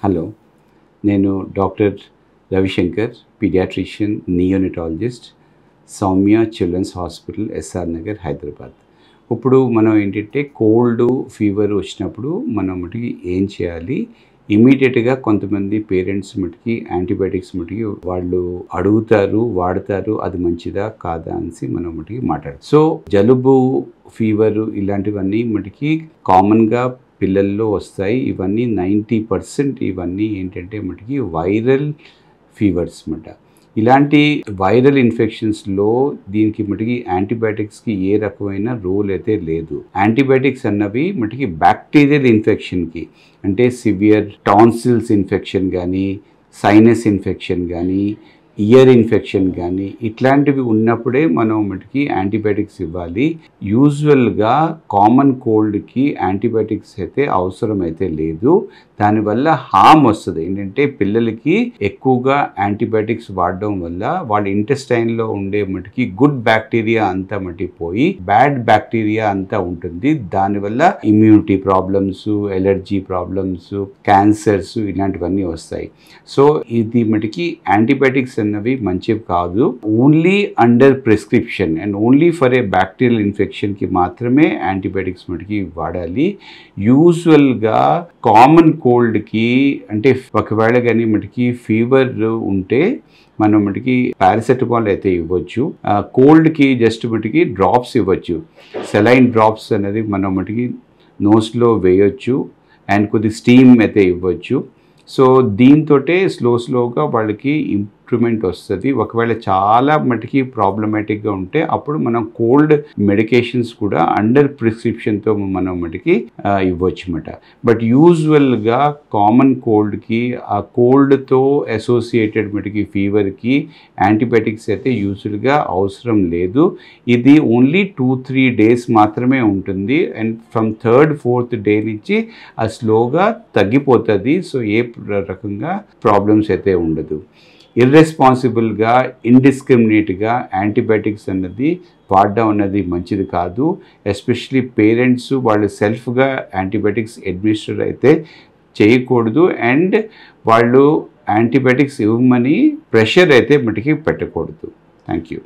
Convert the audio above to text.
Hello, నేను doctor Ravishankar, paediatrician, neonatologist, Soumya children's hospital, SR Nagar, Hyderabad. ఇప్పుడు మనం ఏంటంటే కోల్డ్ ఫీవర్ వచ్చినప్పుడు మనం మటుకి ఏం చేయాలి, ఇమీడియట్గా కొంతమంది పేరెంట్స్ మటుకి యాంటీబయాటిక్స్ మటుకి వాళ్ళు అడుగుతారు, వాడతారు. అది మంచిదా కాదా అనేసి మనం మటుకి మాట్లాడతాం. సో జలుబు, ఫీవరు ఇలాంటివన్నీ మటుకి కామన్గా పిల్లల్లో వస్తాయి. ఇవన్నీ 90% ఇవన్నీ ఏంటంటే మటుకి వైరల్ ఫీవర్స్ అన్నమాట. ఇలాంటి వైరల్ ఇన్ఫెక్షన్స్లో దీనికి మటుకి యాంటీబయాటిక్స్కి ఏ రకమైన రోల్ అయితే లేదు. యాంటీబయాటిక్స్ అన్నవి మటుకి బ్యాక్టీరియల్ ఇన్ఫెక్షన్కి, అంటే సివియర్ టాన్సిల్స్ ఇన్ఫెక్షన్ కానీ, సైనస్ ఇన్ఫెక్షన్ కానీ, ఇయర్ ఇన్ఫెక్షన్ కానీ ఇట్లాంటివి ఉన్నప్పుడే మనం మటుకి యాంటీబయాటిక్స్ ఇవ్వాలి. యూజువల్గా కామన్ కోల్డ్కి యాంటీబయాటిక్స్ అయితే అవసరం అయితే లేదు. దానివల్ల హామ్ వస్తుంది. ఏంటంటే పిల్లలకి ఎక్కువగా యాంటీబయాటిక్స్ వాడడం వల్ల వాళ్ళ ఇంటెస్టైన్లో ఉండే మటుకి గుడ్ బ్యాక్టీరియా అంతా మట్టిపోయి బ్యాడ్ బ్యాక్టీరియా అంతా ఉంటుంది. దానివల్ల immunity problems, allergy problems, cancers ఇలాంటివన్నీ వస్తాయి. సో ఇది మటుకి యాంటీబయాటిక్స్ అన్నవి మంచివి కాదు. Only under prescription and only for a bacterial ఇన్ఫెక్షన్కి మాత్రమే యాంటీబయాటిక్స్ మటుకి వాడాలి. యూజువల్గా కామన్ కోల్డ్కి, అంటే ఒకవేళ కానీ మటుకి ఫీవర్ ఉంటే మనం మటుకి పారాసెటమాల్ అయితే ఇవ్వచ్చు. కోల్డ్కి జస్ట్ మటుకి డ్రాప్స్ ఇవ్వచ్చు. సెలైన్ డ్రాప్స్ అనేది మనం మటుకి నోస్లో వేయొచ్చు అండ్ కొద్ది స్టీమ్ అయితే ఇవ్వచ్చు. సో దీంతోటే స్లోగా వాళ్ళకి ఇంప్రూవ్మెంట్ వస్తుంది. ఒకవేళ చాలా మటుకి ప్రాబ్లమాటిక్గా ఉంటే అప్పుడు మనం కోల్డ్ మెడికేషన్స్ కూడా అండర్ ప్రిస్క్రిప్షన్తో మనం మటుకి ఇవ్వచ్చు అన్నమాట. బట్ యూజువల్గా కామన్ కోల్డ్కి, ఆ కోల్డ్తో అసోసియేటెడ్ మటుకి ఫీవర్కి యాంటీబయాటిక్స్ అయితే యూజువల్గా అవసరం లేదు. ఇది ఓన్లీ 2-3 days మాత్రమే ఉంటుంది. అండ్ ఫ్రమ్ 3rd-4th day నుంచి అది స్లోగా తగ్గిపోతుంది. సో ఏ రకంగా ప్రాబ్లమ్స్ అయితే ఉండదు. ఇర్రెస్పాన్సిబుల్గా, ఇండిస్క్రిమినేట్గా యాంటీబయాటిక్స్ అన్నది వాడడం అన్నది మంచిది కాదు. ఎస్పెషలీ పేరెంట్స్ వాళ్ళు సెల్ఫ్గా యాంటీబయాటిక్స్ అడ్మినిస్టర్ అయితే చేయకూడదు. అండ్ వాళ్ళు యాంటీబయాటిక్స్ ఇవ్వమని ప్రెషర్ అయితే మటుకి పెట్టకూడదు. Thank you.